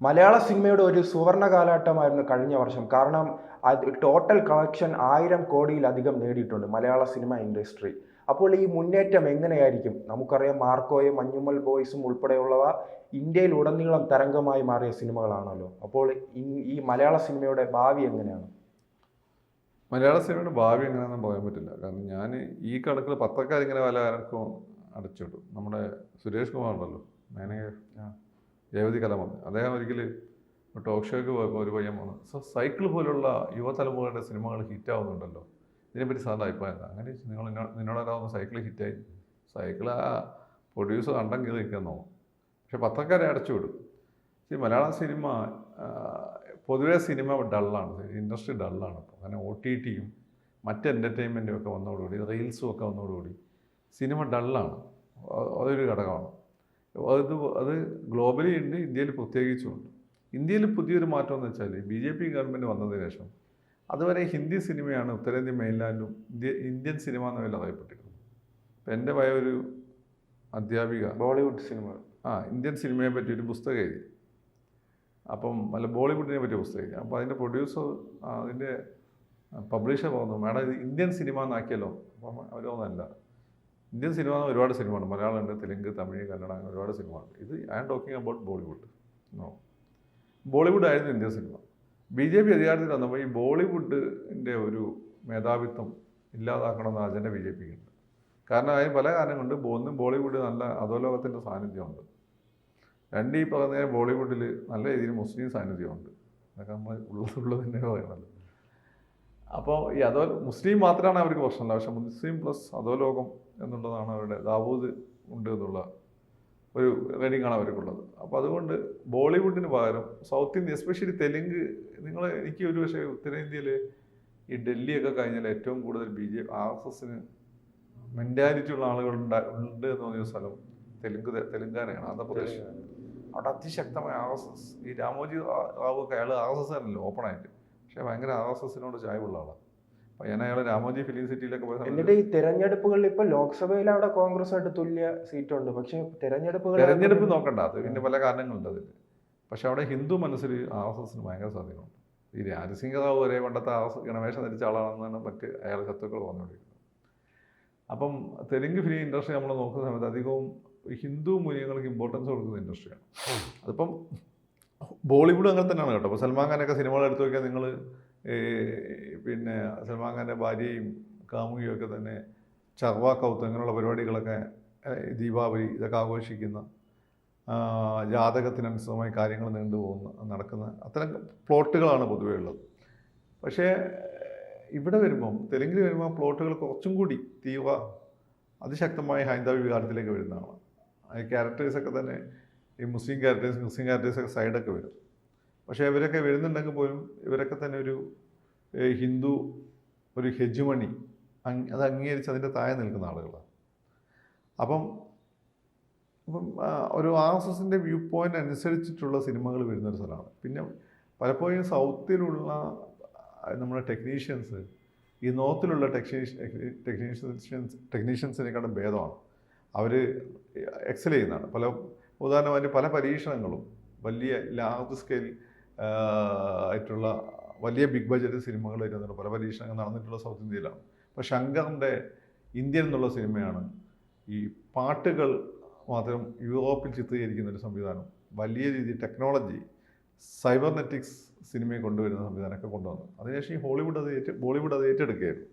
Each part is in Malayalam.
മലയാള സിനിമയുടെ ഒരു സുവർണ്ണ കാലഘട്ടമായിരുന്നു കഴിഞ്ഞ വർഷം. കാരണം ടോട്ടൽ കളക്ഷൻ 1000 കോടിയിലധികം നേടിയിട്ടുണ്ട് മലയാള സിനിമ ഇൻഡസ്ട്രി. അപ്പോൾ ഈ മുന്നേറ്റം എങ്ങനെയായിരിക്കും? നമുക്കറിയാം മാർക്കോയും മഞ്ഞുമ്മൽ ബോയ്സും ഉൾപ്പെടെയുള്ളവ ഇന്ത്യയിലുടനീളം തരംഗമായി മാറിയ സിനിമകളാണല്ലോ. അപ്പോൾ ഈ മലയാള സിനിമയുടെ ഭാവി എങ്ങനെയാണ്? മലയാള സിനിമയുടെ ഭാവി എങ്ങനെയാണെന്ന് പറയാൻ പറ്റില്ല. കാരണം ഞാൻ ഈ കണക്കിൽ പത്രക്കാരിങ്ങനെ പല ആർക്കും അടച്ചിട്ടു. നമ്മുടെ സുരേഷ് കുമാർ ഉണ്ടല്ലോ, മാനേജർ രേവതി കലാമന്ത്, അദ്ദേഹം ഒരിക്കൽ ടോക്ക് ഷോയ്ക്ക് പോയപ്പോൾ ഒരു പയ്യൻ വന്നു, സൈക്കിൾ പോലുള്ള യുവതലമുറയുടെ സിനിമകൾ ഹിറ്റാവുന്നുണ്ടല്ലോ, ഇതിനെപ്പറ്റി സാറിൻ്റെ അഭിപ്രായം എന്താ? അങ്ങനെ നിന്നോടൊരാവുന്ന സൈക്കിൾ ഹിറ്റായി, സൈക്കിൾ ആ പ്രൊഡ്യൂസർ കണ്ടം കീറി നിൽക്കുന്നോ. പക്ഷെ പത്രക്കാരെ അടച്ചുവിടും. ഈ മലയാള സിനിമ പൊതുവേ സിനിമ ഡള്ളാണ്, ഇൻഡസ്ട്രി ഡള്ളാണ് ഇപ്പോൾ. കാരണം OTTയും മറ്റ് എൻ്റർടൈൻമെൻറ്റും ഒക്കെ വന്നതോടുകൂടി, റീൽസും ഒക്കെ വന്നതോടുകൂടി സിനിമ ഡള്ളാണ്. അതൊരു ഘടകമാണ്. അത് ഗ്ലോബലി ഉണ്ട്, ഇന്ത്യയിൽ പ്രത്യേകിച്ചുമുണ്ട്. ഇന്ത്യയിൽ പുതിയൊരു മാറ്റം എന്ന് വെച്ചാൽ BJP ഗവൺമെൻറ് വന്നതിന് ശേഷം അതുവരെ ഹിന്ദി സിനിമയാണ് ഉത്തരേന്ത്യൻ മെയിൻലാൻഡും ഇന്ത്യൻ സിനിമ എന്ന പേരിൽ അറിയപ്പെട്ടിരുന്നത്. ഇപ്പം എൻ്റെ ഒരു അധ്യാപിക ബോളിവുഡ് സിനിമ ഇന്ത്യൻ സിനിമയെ പറ്റി ഒരു പുസ്തകം എഴുതി. അപ്പം ബോളിവുഡിനെ പറ്റിയ പുസ്തകം എഴുതി. അപ്പോൾ അതിൻ്റെ പ്രൊഡ്യൂസർ, അതിൻ്റെ പബ്ലിഷർ പറഞ്ഞു, മാഡം ഇത് ഇന്ത്യൻ സിനിമ എന്നാക്കിയല്ലോ. അപ്പം അവരൊന്നല്ല, ഇന്ത്യൻ സിനിമ ഒരുപാട് സിനിമയുണ്ട്, മലയാളമുണ്ട്, തെലുങ്ക്, തമിഴ്, കന്നഡ, അങ്ങനെ ഒരുപാട് സിനിമയുണ്ട്. ഇത് I am talking about Bollywood. Bollywood ആയിരുന്നു ഇന്ത്യൻ സിനിമ. BJP അധികാരത്തിൽ വന്നപ്പോൾ ഈ ബോളിവുഡിൻ്റെ ഒരു മേധാവിത്വം ഇല്ലാതാക്കണമെന്ന അജണ്ട BJPക്ക് ഉണ്ട്. കാരണം അതിന് പല കാരണങ്ങൾ കൊണ്ട്. ഒന്ന്, ബോളിവുഡ് നല്ല അധോലോകത്തിൻ്റെ സാന്നിധ്യമുണ്ട്. രണ്ട്, ഈ പറഞ്ഞ ബോളിവുഡിൽ നല്ല രീതിയിൽ മുസ്ലിം സാന്നിധ്യമുണ്ട്. അതൊക്കെ നമ്മൾ ഉള്ളത് തന്നെ പറയണല്ലോ. അപ്പോൾ ഈ മുസ്ലിം മാത്രമാണ് അവർക്ക് പ്രശ്നമല്ല, പക്ഷെ മുസ്ലിം പ്ലസ് അധോലോകം എന്നുള്ളതാണ് അവരുടെ, ദാവൂദ് ഉണ്ട് എന്നുള്ള ഒരു റേഡിങ്ങാണ് അവർക്കുള്ളത്. അപ്പോൾ അതുകൊണ്ട് ബോളിവുഡിന് പകരം സൗത്ത് ഇന്ത്യ, എസ്പെഷ്യലി തെലുങ്ക്, എനിക്ക് ഒരു പക്ഷേ ഉത്തരേന്ത്യയിൽ ഈ ഡൽഹിയൊക്കെ കഴിഞ്ഞാൽ ഏറ്റവും കൂടുതൽ RSSന് മെൻറ്റാലിറ്റി ഉള്ള ആളുകളുണ്ട് എന്ന് തോന്നിയ സ്ഥലം തെലുങ്കാനയാണ്, ആന്ധ്രാപ്രദേശ്. അവിടെ അതിശക്തമായ RSS, ഈ രാമോജി റാവു ഒക്കെ അയാൾ RSS ആണല്ലോ ഓപ്പണായിട്ട്, പക്ഷേ ഭയങ്കര RSSനോട് ചായവുള്ള ആളാണ്. അപ്പോൾ ഞാൻ അയാൾ രാമോജി ഫിലിം സിറ്റിയിലൊക്കെ പോയ എന്നിട്ട് ഈ തെരഞ്ഞെടുപ്പുകളിൽ ഇപ്പോൾ ലോക്സഭയിൽ അവിടെ കോൺഗ്രസ് ആയിട്ട് തുല്യ സീറ്റുണ്ട്, പക്ഷേ തെരഞ്ഞെടുപ്പ് നോക്കണ്ട, അത് പിന്നെ പല കാരണങ്ങളുണ്ട് അതിൽ. പക്ഷെ അവിടെ ഹിന്ദു മനസ്സിൽ RSSന് ഭയങ്കര സ്വാധീനമുണ്ട്. ഈ രാജസിംഗ് റാവു വരെ പണ്ടത്തെ ഗണവേഷം ധരിച്ച ആളാണെന്നാണ് മറ്റ് അയാൾ ശത്രുക്കൾ പറഞ്ഞുകൊണ്ടിരിക്കുന്നത്. അപ്പം തെലുങ്ക് ഫിലിം ഇൻഡസ്ട്രി നമ്മൾ നോക്കുന്ന സമയത്ത് അധികവും ഹിന്ദു മൂല്യങ്ങൾക്ക് ഇമ്പോർട്ടൻസ് കൊടുക്കുന്ന ഇൻഡസ്ട്രിയാണ്. അതിപ്പം ബോളിവുഡ് അങ്ങനെ തന്നെയാണ് കേട്ടോ. അപ്പോൾ സൽമാൻ ഖാനൊക്കെ സിനിമകൾ എടുത്തു നോക്കിയാൽ നിങ്ങൾ പിന്നെ സൽമാൻ ഖാൻ്റെ ഭാര്യയും കാമുകിയും ഒക്കെ തന്നെ ചർവാ കൗത്ത് അങ്ങനെയുള്ള പരിപാടികളൊക്കെ, ദീപാവലി ഇതൊക്കെ ആഘോഷിക്കുന്ന, ജാതകത്തിനനുസൃതമായി കാര്യങ്ങൾ നടക്കുന്ന അത്തരം പ്ലോട്ടുകളാണ് പൊതുവേ ഉള്ളത്. പക്ഷേ ഇവിടെ വരുമ്പം, തെലുങ്കിൽ വരുമ്പോൾ പ്ലോട്ടുകൾ കുറച്ചും കൂടി അതിശക്തമായ ഹൈന്ദവ വികാരത്തിലേക്ക് വരുന്നതാണ്. ഈ ക്യാരക്ടേഴ്സൊക്കെ തന്നെ ഈ മുസ്ലിം ക്യാരക്ടേഴ്സൊക്കെ സൈഡൊക്കെ വരും. പക്ഷേ ഇവരൊക്കെ വരുന്നുണ്ടെങ്കിൽ പോലും ഇവരൊക്കെ തന്നെ ഒരു ഹിന്ദു ഒരു ഹെജുമണി അത് അംഗീകരിച്ച് അതിൻ്റെ താഴെ നിൽക്കുന്ന ആളുകളാണ്. അപ്പം ഒരു RSSൻ്റെ വ്യൂ പോയിൻ്റ് അനുസരിച്ചിട്ടുള്ള സിനിമകൾ വരുന്നൊരു സ്ഥലമാണ്. പിന്നെ പലപ്പോഴും സൗത്തിലുള്ള നമ്മുടെ ടെക്നീഷ്യൻസ് ഈ നോർത്തിലുള്ള ടെക്നീഷ്യൻസിനെക്കാളും ഭേദമാണ്. അവർ എക്സൽ ചെയ്യുന്നതാണ്. ഉദാഹരണമായിട്ട് പല പരീക്ഷണങ്ങളും വലിയ ലാർജ് സ്കെയിൽ ആയിട്ടുള്ള വലിയ ബിഗ് ബഡ്ജറ്റ് സിനിമകൾ വരുന്നുണ്ട്. പല പരീക്ഷണങ്ങൾ നടന്നിട്ടുള്ള സൗത്ത് ഇന്ത്യയിലാണ്. ഇപ്പോൾ ശങ്കറിൻ്റെ ഇന്ത്യൻ എന്നുള്ള സിനിമയാണ് ഈ പാട്ടുകൾ മാത്രം യൂറോപ്പിൽ ചിത്രീകരിക്കുന്ന ഒരു സംവിധാനം, വലിയ രീതിയിൽ ടെക്നോളജി, സൈബർനെറ്റിക്സ് സിനിമയെ കൊണ്ടുവരുന്ന സംവിധാനമൊക്കെ കൊണ്ടുവന്നു. അതിനുശേഷം ഈ ബോളിവുഡ് അത് ഏറ്റെടുക്കുകയായിരുന്നു.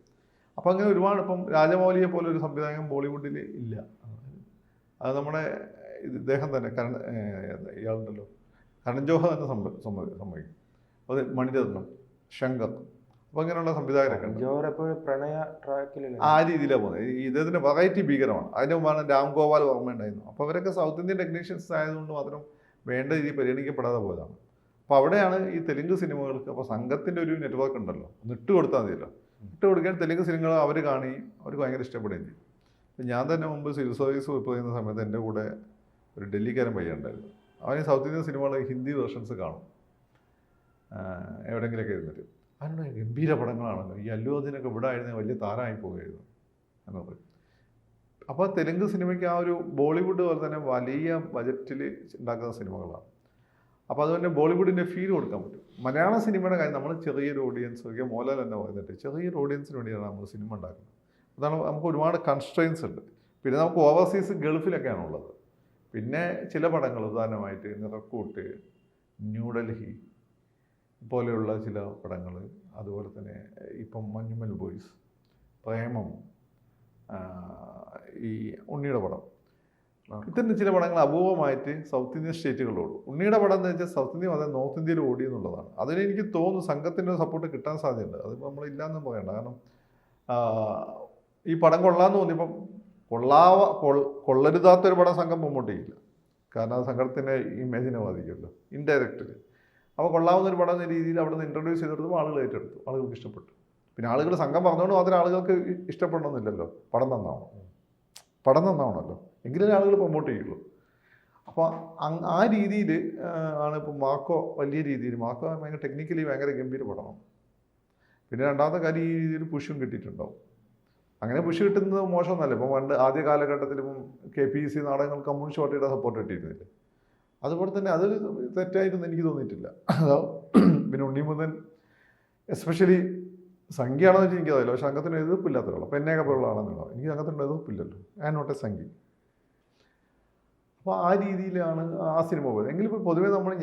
അപ്പോൾ അങ്ങനെ ഒരുപാട്, ഇപ്പം രാജമൗലിയെ പോലെ ഒരു സംവിധായകൻ ബോളിവുഡിൽ ഇല്ല. അത് നമ്മുടെ ഇദ്ദേഹം തന്നെ ഇയാളുണ്ടല്ലോ, കരൺ ജോഹർ തന്നെ സംഭവിക്കും. അത് മണിരത്നം, ശങ്കർ, അപ്പോൾ അങ്ങനെയുള്ള സംവിധായകരൊക്കെ ആ രീതിയിലാണ് പോകുന്നത്. ഇദ്ദേഹത്തിൻ്റെ വെറൈറ്റി ഭീകരമാണ്. അതിൻ്റെ മുമ്പാണ് രാം ഗോപാൽ വർമ്മ ഉണ്ടായിരുന്നു. അപ്പോൾ അവരൊക്കെ സൗത്ത് ഇന്ത്യൻ ടെക്നീഷ്യൻസ് ആയതുകൊണ്ട് മാത്രം വേണ്ട രീതിയിൽ പരിഗണിക്കപ്പെടാതെ പോയതാണ്. അപ്പോൾ അവിടെയാണ് ഈ തെലുങ്ക് സിനിമകൾക്ക്, അപ്പോൾ സംഘത്തിൻ്റെ ഒരു നെറ്റ്വർക്ക് ഉണ്ടല്ലോ, ഒന്ന് ഇട്ട് കൊടുത്താൽ മതിയല്ലോ. ഇട്ട് കൊടുക്കാൻ തെലുങ്ക് സിനിമകൾ അവർ കാണുകയും അവർക്ക് ഭയങ്കര ഇഷ്ടപ്പെടുകയും ചെയ്യും. അപ്പം ഞാൻ തന്നെ മുമ്പ് സിവിൽ സർവീസ് ചെയ്യുന്ന സമയത്ത് എൻ്റെ കൂടെ ഒരു ഡൽഹിക്കാരൻ പയ്യുണ്ടായിരുന്നു. അവന് സൗത്ത് ഇന്ത്യൻ സിനിമകൾ ഹിന്ദി വേർഷൻസ് കാണും എവിടെയെങ്കിലൊക്കെ ഇരുന്നിട്ട്. അതിനുള്ള ഗംഭീര പടങ്ങളാണല്ലോ, ഈ അല്ലു അർജുനൊക്കെ ഇവിടെ ആയിരുന്നെങ്കിൽ വലിയ താരമായി പോകുമായിരുന്നു എന്നത്. അപ്പോൾ തെലുങ്ക് സിനിമയ്ക്ക് ആ ഒരു ബോളിവുഡ് പോലെ തന്നെ വലിയ ബജറ്റിൽ ഉണ്ടാക്കുന്ന സിനിമകളാണ്. അപ്പോൾ അതുപോലെ ബോളിവുഡിൻ്റെ ഫീൽ കൊടുക്കാൻ പറ്റും. മലയാള സിനിമയുടെ കാര്യം നമ്മൾ ചെറിയൊരു ഓഡിയൻസ് ഒക്കെ മോഹൻലാൽ തന്നെ പറഞ്ഞിട്ട് ചെറിയൊരു ഓഡിയൻസിന് വേണ്ടിയാണ് നമ്മൾ സിനിമ ഉണ്ടാക്കുന്നത്. അതാണ് നമുക്ക് ഒരുപാട് കൺസ്ട്രെയിൻസ് ഉണ്ട്. പിന്നെ നമുക്ക് ഓവർസീസ് ഗൾഫിലൊക്കെയാണ് ഉള്ളത്. പിന്നെ ചില പടങ്ങൾ ഉദാഹരണമായിട്ട് നിറക്കൂട്ട്, ന്യൂഡൽഹി പോലെയുള്ള ചില പടങ്ങൾ, അതുപോലെ തന്നെ ഇപ്പം മഞ്ഞുമൽ ബോയ്സ്, പ്രേമം, ഈ ഉണ്ണിയുടെ പടം, ഇത്തരം ചില പടങ്ങൾ അപൂർവമായിട്ട് സൗത്ത് ഇന്ത്യൻ സ്റ്റേറ്റുകളിലോടും. ഉണ്ണിയുടെ പടം എന്ന് വെച്ചാൽ സൗത്ത് ഇന്ത്യ അതായത് നോർത്ത് ഇന്ത്യയിൽ ഓടി എന്നുള്ളതാണ്. അതിന് എനിക്ക് തോന്നുന്നു സംഘത്തിൻ്റെ സപ്പോർട്ട് കിട്ടാൻ സാധ്യതയുണ്ട്. അത് നമ്മളില്ലാന്നും പറയണ്ട. കാരണം ഈ പടം കൊള്ളാമെന്ന് തോന്നിയപ്പം കൊള്ളരുതാത്തൊരു പടം സംഘം പ്രൊമോട്ട് ചെയ്യില്ല. കാരണം അത് സംഘത്തിൻ്റെ ഇമേജിനെ ബാധിക്കുമല്ലോ ഇൻഡയറക്റ്റിൽ. അപ്പോൾ കൊള്ളാവുന്നൊരു പടം എന്ന രീതിയിൽ അവിടെ നിന്ന് ഇൻട്രൊഡ്യൂസ് ചെയ്തെടുത്തപ്പോൾ ആളുകൾ ഏറ്റെടുത്തു, ആളുകൾക്ക് ഇഷ്ടപ്പെട്ടു. പിന്നെ ആളുകൾ സംഘം പറഞ്ഞുകൊണ്ട് മാത്രമേ ആളുകൾക്ക് ഇഷ്ടപ്പെടണമെന്നില്ലല്ലോ. പടം നന്നാവണമല്ലോ, എങ്കിലേ ആളുകൾ പ്രൊമോട്ട് ചെയ്യുള്ളൂ. അപ്പോൾ ആ രീതിയിൽ ആണ് ഇപ്പോൾ മാക്കോ വലിയ രീതിയിൽ. മാക്കോ ഭയങ്കര ടെക്നിക്കലി ഭയങ്കര ഗംഭീര പടമാണ്. പിന്നെ രണ്ടാമത്തെ കാര്യം ഈ രീതിയിൽ പുഷും കിട്ടിയിട്ടുണ്ടാവും. അങ്ങനെ പുഷ് കിട്ടുന്നത് മോശമൊന്നുമല്ല. ഇപ്പം ആദ്യ കാലഘട്ടത്തിൽ ഇപ്പം KPEC നാടകങ്ങൾക്ക് കമ്മ്യൂണിസ്റ്റ് പാർട്ടിയുടെ സപ്പോർട്ട് കിട്ടിയിരുന്നില്ല. അതുപോലെ തന്നെ അതൊരു തെറ്റായിട്ടൊന്നും എനിക്ക് തോന്നിയിട്ടില്ല. പിന്നെ ഉണ്ണിമുതൻ എസ്പെഷ്യലി സംഖ്യയാണോ എന്ന് വെച്ചാൽ എനിക്കറിയില്ല. പക്ഷേ സംഘത്തിന് എതിർപ്പില്ലാത്തവരുള്ളൂ. അപ്പം എന്നെയൊക്കെ പോലുള്ള ആണെന്നുള്ളത് എനിക്ക് സംഘത്തിൻ്റെ എതിർപ്പില്ലല്ലോ. ഞാൻ നോട്ടെ സംഖ്യ. അപ്പോൾ ആ രീതിയിലാണ് ആ സിനിമ പോയത്. എങ്കിലും ഇപ്പോൾ പൊതുവേ നമ്മളെ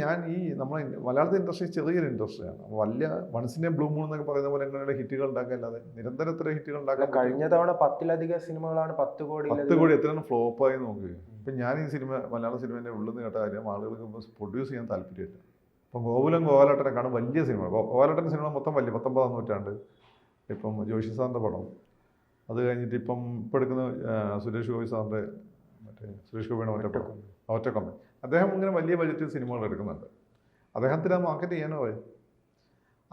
മലയാളത്തെ ഇൻഡസ്ട്രി ചെറിയൊരു ഇൻഡസ്ട്രിയാണ്. വലിയ വൺസിൻ്റെ ബ്ലൂ മൂൺ എന്നൊക്കെ പറയുന്ന പോലെ എങ്ങനെയുള്ള ഹിറ്റുകൾ ഉണ്ടാക്കാനല്ലാതെ നിരന്തരം എത്ര ഹിറ്റുകൾ ഉണ്ടാക്കാൻ. കഴിഞ്ഞ തവണ 10-ലധികം സിനിമകളാണ് 10 കോടി എത്രയാണ് ഫ്ലോപ്പായി നോക്കി. ഇപ്പം ഞാൻ ഈ മലയാള സിനിമേൻ്റെ ഉള്ളിൽ നിന്ന് കേട്ട കാര്യം ആളുകൾക്ക് പ്രൊഡ്യൂസ് ചെയ്യാൻ താല്പര്യമില്ല. ഇപ്പം ഗോകുലം കാണും വലിയ സിനിമ. ഗോപാലേട്ടൻ്റെ സിനിമ മൊത്തം വലിയ 19-ാം നൂറ്റാണ്ട്. ഇപ്പം ജോഷി സാറിൻ്റെ പടം, അത് കഴിഞ്ഞിട്ട് ഇപ്പം എടുക്കുന്ന സുരേഷ് ഗോപി സാറിൻ്റെ സുരേഷ് ഗോപിയുടെ ഒറ്റക്കൊമ്പൻ. അദ്ദേഹം ഇങ്ങനെ വലിയ ബജറ്റ് സിനിമകൾ എടുക്കുന്നുണ്ട്. അദ്ദേഹത്തിന് ആ മാർക്കറ്റ് ചെയ്യാനോ പോയി.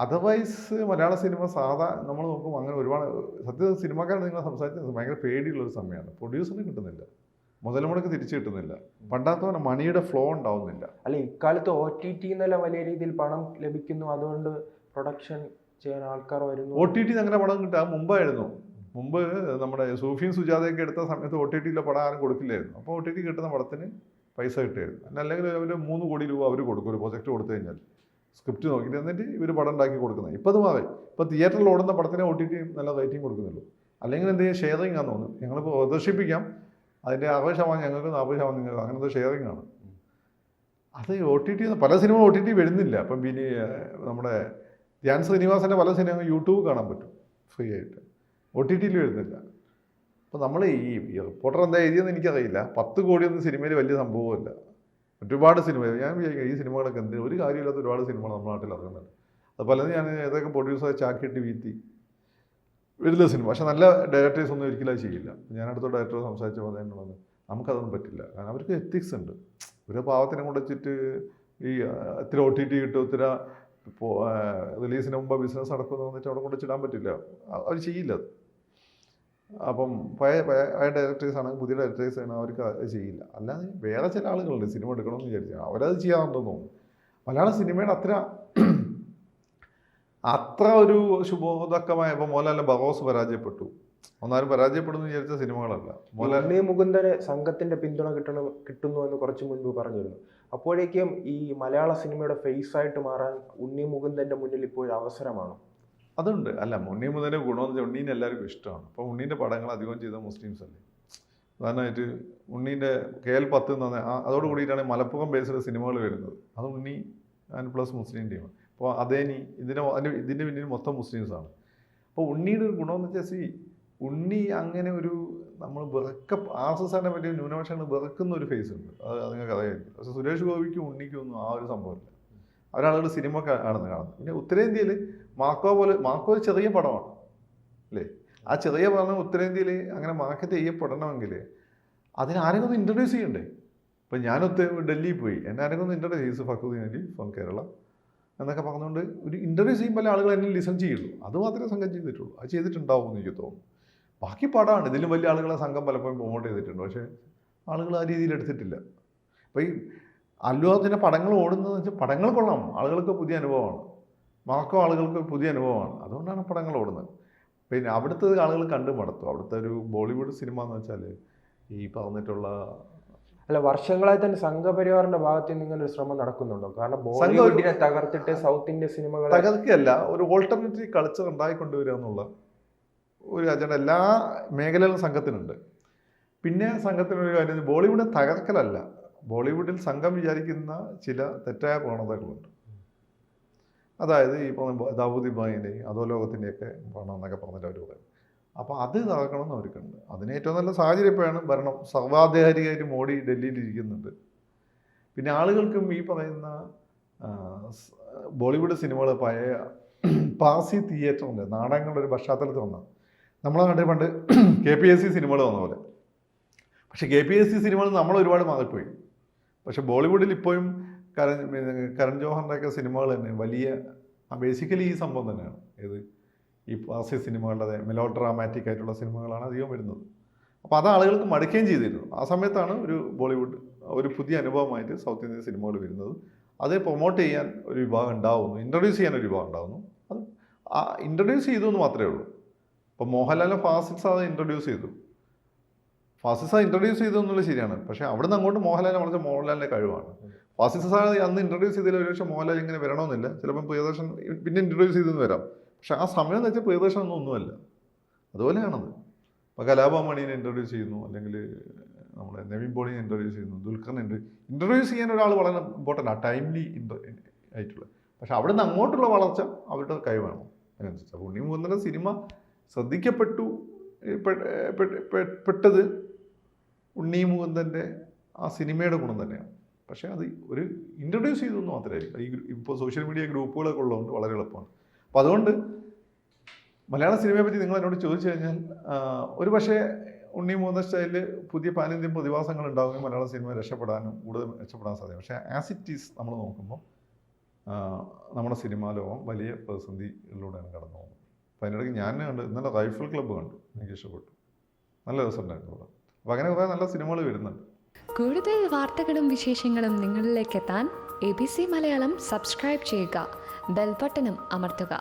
അതർവൈസ് മലയാള സിനിമ നമ്മൾ നോക്കുമ്പോൾ അങ്ങനെ ഒരുപാട് സത്യ സിനിമാക്കാരാണ് നിങ്ങൾ സംസാരിച്ചത്. ഭയങ്കര പേടിയുള്ളൊരു സമയമാണ്. പ്രൊഡ്യൂസറിന് കിട്ടുന്നില്ല, മുതൽമുടക്ക് തിരിച്ചു കിട്ടുന്നില്ല, പണ്ടാത്തവരെ മണിയുടെ ഫ്ലോ ഉണ്ടാവുന്നില്ല. അല്ല, ഇക്കാലത്ത് OTT എന്നെല്ലാം വലിയ രീതിയിൽ പണം ലഭിക്കുന്നു, അതുകൊണ്ട് പ്രൊഡക്ഷൻ ചെയ്യാൻ ആൾക്കാർ വരുന്നു. OTT അങ്ങനെ പണം കിട്ടാൻ മുമ്പായിരുന്നു. മുമ്പ് നമ്മുടെ സൂഫിയും സുജാതയൊക്കെ എടുത്ത സമയത്ത് OTTയിലെ പടം ആരും കൊടുക്കില്ലായിരുന്നു. അപ്പോൾ OTT കിട്ടുന്ന പടത്തിന് പൈസ കിട്ടുമായിരുന്നു. അല്ലെങ്കിൽ അവർ 3 കോടി രൂപ അവർ കൊടുക്കും ഒരു പ്രൊജക്റ്റ് കൊടുത്തു കഴിഞ്ഞാൽ. സ്ക്രിപ്റ്റ് നോക്കിയിട്ട് എന്നിട്ട് ഇവർ പടം ഉണ്ടാക്കി കൊടുക്കുന്നത്. ഇപ്പോൾ അത് മാറി. ഇപ്പോൾ തിയേറ്ററിൽ ഓടുന്ന പടത്തിന് OTT നല്ല റേറ്റിംഗ് കൊടുക്കുന്നുള്ളൂ. അല്ലെങ്കിൽ എന്ത് ചെയ്യുക, ഷെയറിങ് ആണെന്ന് തോന്നുന്നു. ഞങ്ങളിപ്പോൾ പ്രദർശിപ്പിക്കാം, അതിൻ്റെ 60% ഞങ്ങൾക്ക്, 40% നിങ്ങൾക്ക്, അങ്ങനത്തെ ഷെയറിംഗ് ആണ്. അത് OTT പല സിനിമ OTT വരുന്നില്ല. അപ്പം പിന്നെ നമ്മുടെ ധ്യാൻ ശ്രീനിവാസൻ്റെ പല സിനിമ യൂട്യൂബ് കാണാൻ പറ്റും ഫ്രീ ആയിട്ട്. OTTയിൽ വരുന്നില്ല. അപ്പോൾ നമ്മൾ ഈ റിപ്പോർട്ടർ എന്താ എഴുതിയെന്ന് എനിക്കറിയില്ല. 10 കോടിയൊന്നും സിനിമയിൽ വലിയ സംഭവമല്ല. ഒരുപാട് സിനിമ ഞാൻ വിചാരിക്കുക ഈ സിനിമകളൊക്കെ ഒരു കാര്യമില്ലാത്ത ഒരുപാട് സിനിമകൾ നമ്മുടെ നാട്ടിൽ ഇറങ്ങുന്നുണ്ട്. അത് പലതും ഞാൻ ഏതൊക്കെ പ്രൊഡ്യൂസറെ ചാക്കിയിട്ട് വീഴ്ത്തി വലിയ സിനിമ. പക്ഷെ നല്ല ഡയറക്ടേഴ്സ് ഒന്നും ഒരിക്കലും ചെയ്യില്ല. ഞാൻ അടുത്ത ഡയറക്ടർ സംസാരിച്ച് പറയുന്നത് നമുക്കതൊന്നും പറ്റില്ല. കാരണം അവർക്ക് എത്തിക്സ് ഉണ്ട്. ഒരു പാവത്തിനെ കൊണ്ട് വെച്ചിട്ട് ഈ ഇത്തിരി OTT കിട്ടും, ഇത്തിരി റിലീസിന് മുമ്പ് ബിസിനസ് നടക്കുമെന്ന് വന്നിട്ട് അവിടെ കൊണ്ട് വെച്ചിടാൻ പറ്റില്ല. അവർ ചെയ്യില്ല അത്. അപ്പം പഴയ ഡയറക്ടേഴ്സാണ്, പുതിയ ഡയറക്ടേഴ്സാണ്, അവർക്ക് അത് ചെയ്യില്ല. അല്ലാതെ വേറെ ചില ആളുകളുണ്ട് സിനിമ എടുക്കണമെന്ന് വിചാരിച്ചാൽ അവരത് ചെയ്യാറുണ്ടെന്ന് തോന്നുന്നു. മലയാള സിനിമയുടെ അത്ര ഒരു ശുഭോദക്കമായ. ഇപ്പോൾ മോഹൻലാലിൻ്റെ ബറോസ് പരാജയപ്പെട്ടു. ഒന്നാലും പരാജയപ്പെടുന്നു വിചാരിച്ച സിനിമകളല്ല. ഉണ്ണി മുകുന്ദന് സംഘത്തിന്റെ പിന്തുണ കിട്ടുന്നു എന്ന് കുറച്ച് മുൻപ് പറഞ്ഞിരുന്നു. അപ്പോഴേക്കും ഈ മലയാള സിനിമയുടെ ഫേസ് ആയിട്ട് മാറാൻ ഉണ്ണി മുകുന്ദന്റെ മുന്നിൽ ഇപ്പോൾ അവസരമാണ്. അതുണ്ട്. അല്ല, ഉണ്ണി മുകുന്ദൻ്റെ ഗുണമെന്ന് വെച്ചാൽ ഉണ്ണീനെ എല്ലാവർക്കും ഇഷ്ടമാണ്. അപ്പോൾ ഉണ്ണീൻ്റെ പടങ്ങൾ അധികം ചെയ്ത മുസ്ലിംസ് അല്ലേ. ഉദാഹരണമായിട്ട് ഉണ്ണീൻ്റെ KL10 എന്ന് പറഞ്ഞാൽ അതോട് കൂടിയിട്ടാണ് മലപ്പുറം ബേസ്ഡ് സിനിമകൾ വരുന്നത്. അത് ഉണ്ണി ആൻഡ് പ്ലസ് മുസ്ലിം ടീമാണ്. അപ്പോൾ അതേനി ഇതിൻ്റെ പിന്നിൽ മൊത്തം മുസ്ലിംസാണ്. അപ്പോൾ ഉണ്ണിയുടെ ഒരു ഗുണമെന്ന് വെച്ചാൽ ഉണ്ണി അങ്ങനെ ഒരു നമ്മൾ RSSനെ പറ്റിയ ന്യൂനപക്ഷങ്ങൾ വെറുക്കുന്ന ഒരു ഫേസ് ഉണ്ട്. അത് നിങ്ങൾക്ക് അറിയാമായിരിക്കും. പക്ഷേ സുരേഷ് ഗോപിക്കും ഉണ്ണിക്കും ഒന്നും ആ ഒരു സംഭവമില്ല. അവരാളുകൾ സിനിമ ആണെന്ന് കാണുന്നത്. പിന്നെ ഉത്തരേന്ത്യയിൽ മാക്കോ ഒരു ചെറിയ പടമാണ് അല്ലേ. ആ ചെറിയ പടം ഉത്തരേന്ത്യയിൽ അങ്ങനെ മാർക്കറ്റ് ചെയ്യപ്പെടണമെങ്കിൽ അതിനാരെങ്കിലും ഒന്ന് ഇൻട്രൊഡ്യൂസ് ചെയ്യണ്ടേ. ഇപ്പം ഡൽഹിയിൽ പോയി, എന്നെ ആരെങ്കിലും ഒന്ന് ഇൻട്രൊഡ്യൂസ് ചെയ്തു, ഫക്രുദ്ദീൻ അലി ഫ്രം കേരള എന്നൊക്കെ പറഞ്ഞുകൊണ്ട് ഒരു ഇൻട്രൊഡ്യൂസ് ചെയ്യുമ്പോൾ ആളുകൾ എന്നെ ലിസൺ ചെയ്യുള്ളൂ. അത് മാത്രമേ സംഘം ചെയ്തിട്ടുള്ളൂ. അത് ചെയ്തിട്ടുണ്ടാവും എന്ന് എനിക്ക് തോന്നുന്നു. ബാക്കി പടമാണ്. ഇതിലും വലിയ ആളുകളെ സംഘം പലപ്പോഴും പ്രൊമോട്ട് ചെയ്തിട്ടുണ്ട്. പക്ഷേ ആളുകൾ ആ രീതിയിൽ എടുത്തിട്ടില്ല. അപ്പോൾ ഈ അല്ലു അർജുൻ്റെ പടങ്ങൾ ഓടുന്നതെന്ന് വെച്ചാൽ പടങ്ങൾ കൊള്ളാം, ആളുകൾക്ക് പുതിയ അനുഭവമാണ്. മാർക്കോ ആളുകൾക്ക് പുതിയ അനുഭവമാണ്. അതുകൊണ്ടാണ് പടങ്ങൾ ഓടുന്നത്. പിന്നെ അവിടുത്തെ ആളുകൾ കണ്ടു മടുത്തു. അവിടുത്തെ ഒരു ബോളിവുഡ് സിനിമ എന്ന് വെച്ചാൽ ഈ പറഞ്ഞിട്ടുള്ള അല്ല, വർഷങ്ങളായി തന്നെ സംഘപരിവാറിന്റെ ഭാഗത്ത് നിന്ന് ഇങ്ങനെ ഒരു ശ്രമം നടക്കുന്നുണ്ടോ? കാരണം ബോളിവുഡിനെ തകർത്തിട്ട് സൗത്ത് ഇന്ത്യൻ സിനിമകൾ തകർക്കുകയല്ല, ഒരു ഓൾട്ടർനേറ്റീവ് കൾച്ചർ ഉണ്ടായിക്കൊണ്ടുവരിക എന്നുള്ള ഒരു അജണ്ട എല്ലാ മേഖലയിലും സംഘത്തിനുണ്ട്. പിന്നെ സംഘത്തിനൊരു കാര്യം, ബോളിവുഡ് തകർക്കലല്ല, ബോളിവുഡിൽ സംഘം വിചാരിക്കുന്ന ചില തെറ്റായ പ്രവണതകളുണ്ട്. അതായത് ഈ ദാവൂദ് ഇബ്രാഹിമിൻ്റെ അധോലോകത്തിൻ്റെയൊക്കെ പണം എന്നൊക്കെ പറഞ്ഞിട്ട് അവർ പറയും. അപ്പോൾ അത് തകർക്കണമെന്ന് അവർക്കുണ്ട്. അതിന് ഏറ്റവും നല്ല സാഹചര്യം ഇപ്പോഴാണ് ഭരണം സർവാധികാരിയായിട്ട് മോഡി ഡൽഹിയിൽ ഇരിക്കുന്നുണ്ട്. പിന്നെ ആളുകൾക്കും ഈ പറയുന്ന ബോളിവുഡ് സിനിമകൾ പഴയ പാസി തിയേറ്ററിൻ്റെ നാടകങ്ങളുടെ ഒരു പശ്ചാത്തലത്തിൽ വന്ന നമ്മളെ നാട്ടിൽ പണ്ട് KPSC സിനിമകൾ വന്ന പോലെ. പക്ഷേ KPSC സിനിമകൾ നമ്മൾ ഒരുപാട് മാറിപ്പോയി. പക്ഷേ ബോളിവുഡിൽ ഇപ്പോഴും കരൺ ജോഹറിൻ്റെയൊക്കെ സിനിമകൾ തന്നെ വലിയ ബേസിക്കലി ഈ സംഭവം തന്നെയാണ്. ഏത് ഈ പാസി സിനിമകളുടെ മെലോ ഡ്രാമാറ്റിക് ആയിട്ടുള്ള സിനിമകളാണ് അധികം വരുന്നത്. അപ്പോൾ അത് ആളുകൾക്ക് മടുക്കുകയും ചെയ്തിരുന്നു. ആ സമയത്താണ് ഒരു ബോളിവുഡ് ഒരു പുതിയ അനുഭവമായിട്ട് സൗത്ത് ഇന്ത്യൻ സിനിമകൾ വരുന്നത്. അത് പ്രൊമോട്ട് ചെയ്യാൻ ഒരു വിഭാഗം ഉണ്ടാവുന്നു, ഇൻട്രൊഡ്യൂസ് ചെയ്യാൻ ഒരു വിഭാഗം ഉണ്ടാവുന്നു. അത് ഇൻട്രൊഡ്യൂസ് ചെയ്തു എന്ന് മാത്രമേ ഉള്ളൂ. ഇപ്പോൾ മോഹൻലാലിനെ ഫാസിൽ സാദ് ഇൻട്രൊഡ്യൂസ് ചെയ്തു, ഫാസിൽ സാദ് ഇൻട്രൊഡ്യൂസ് ചെയ്തു എന്നുള്ളത് ശരിയാണ്. പക്ഷേ അവിടെ നിന്ന് അങ്ങോട്ട് മോഹൻലാലിനെ വളർച്ച മോഹൻലാലിൻ്റെ കഴിവാണ്. ഫാസിൽ സാദ് അന്ന് ഇൻട്രൊഡ്യൂസ് ചെയ്തതിൽ ഒരു പക്ഷേ മോഹൻലാൽ ഇങ്ങനെ വരണമെന്നില്ല, ചിലപ്പം പ്രിയദർശൻ പിന്നെ ഇൻട്രൊഡ്യൂസ് ചെയ്തെന്ന് വരാം. പക്ഷെ ആ സമയം എന്ന് വെച്ചാൽ പ്രിയദർശൻ ഒന്നുമല്ല. അതുപോലെയാണത്. ഇപ്പോൾ കലാഭവൻ ഇൻട്രൊഡ്യൂസ് ചെയ്യുന്നു, അല്ലെങ്കിൽ നമ്മുടെ നവീൻ പോളിനെ ഇൻട്രൊഡ്യൂസ് ചെയ്യുന്നു, ദുൽഖറിനെ ഇൻട്രൊഡ്യൂസ് ചെയ്യാൻ ഒരാൾ വളരെ ഇമ്പോർട്ടൻ്റ് ആ ടൈംലി ആയിട്ടുള്ള. പക്ഷെ അവിടെ നിന്ന് അങ്ങോട്ടുള്ള വളർച്ച അവരുടെ കഴിവാണ്. അതിനനുസരിച്ച് അപ്പോൾ ഉണ്ണി മുകുന്ദൻ്റെ സിനിമ പെട്ടത് ഉണ്ണി മുകുന്ദൻ്റെ ആ സിനിമയുടെ ഗുണം തന്നെയാണ്. പക്ഷേ അത് ഒരു ഇൻട്രൊഡ്യൂസ് ചെയ്തെന്ന് മാത്രമായിരിക്കും. ഇപ്പോൾ സോഷ്യൽ മീഡിയ ഗ്രൂപ്പുകളൊക്കെ ഉള്ളതുകൊണ്ട് വളരെ എളുപ്പമാണ്. അപ്പോൾ അതുകൊണ്ട് മലയാള സിനിമയെ പറ്റി നിങ്ങൾ എന്നോട് ചോദിച്ചു കഴിഞ്ഞാൽ ഒരു പക്ഷേ ഉണ്ണി മുകുന്ദൻ സ്റ്റൈലിൽ പുതിയ പാൻ ഇന്ത്യൻ പ്രതിഭാസങ്ങൾ ഉണ്ടാവുകയും മലയാള സിനിമ രക്ഷപ്പെടാനും കൂടുതൽ രക്ഷപ്പെടാൻ സാധ്യത. പക്ഷേ ആസ് ഇറ്റ് ഈസ് നമ്മൾ നോക്കുമ്പോൾ നമ്മുടെ സിനിമാ ലോകം വലിയ പ്രതിസന്ധികളിലൂടെയാണ് കടന്നു പോകുന്നത്. അപ്പോൾ അതിനിടയ്ക്ക് ഞാൻ ഇന്നലെ റൈഫിൾ ക്ലബ്ബ് കണ്ടു, എനിക്ക് ഇഷ്ടപ്പെട്ടു, നല്ല രസമുണ്ടായിരുന്നു. അപ്പോൾ അങ്ങനെ കുറേ നല്ല സിനിമകൾ വരുന്നുണ്ട്. കൂടുതൽ വാർത്തകളും വിശേഷങ്ങളും നിങ്ങളിലേക്ക് എത്താൻ ABC മലയാളം സബ്സ്ക്രൈബ് ചെയ്യുക, ബെൽ ബട്ടണും അമർത്തുക.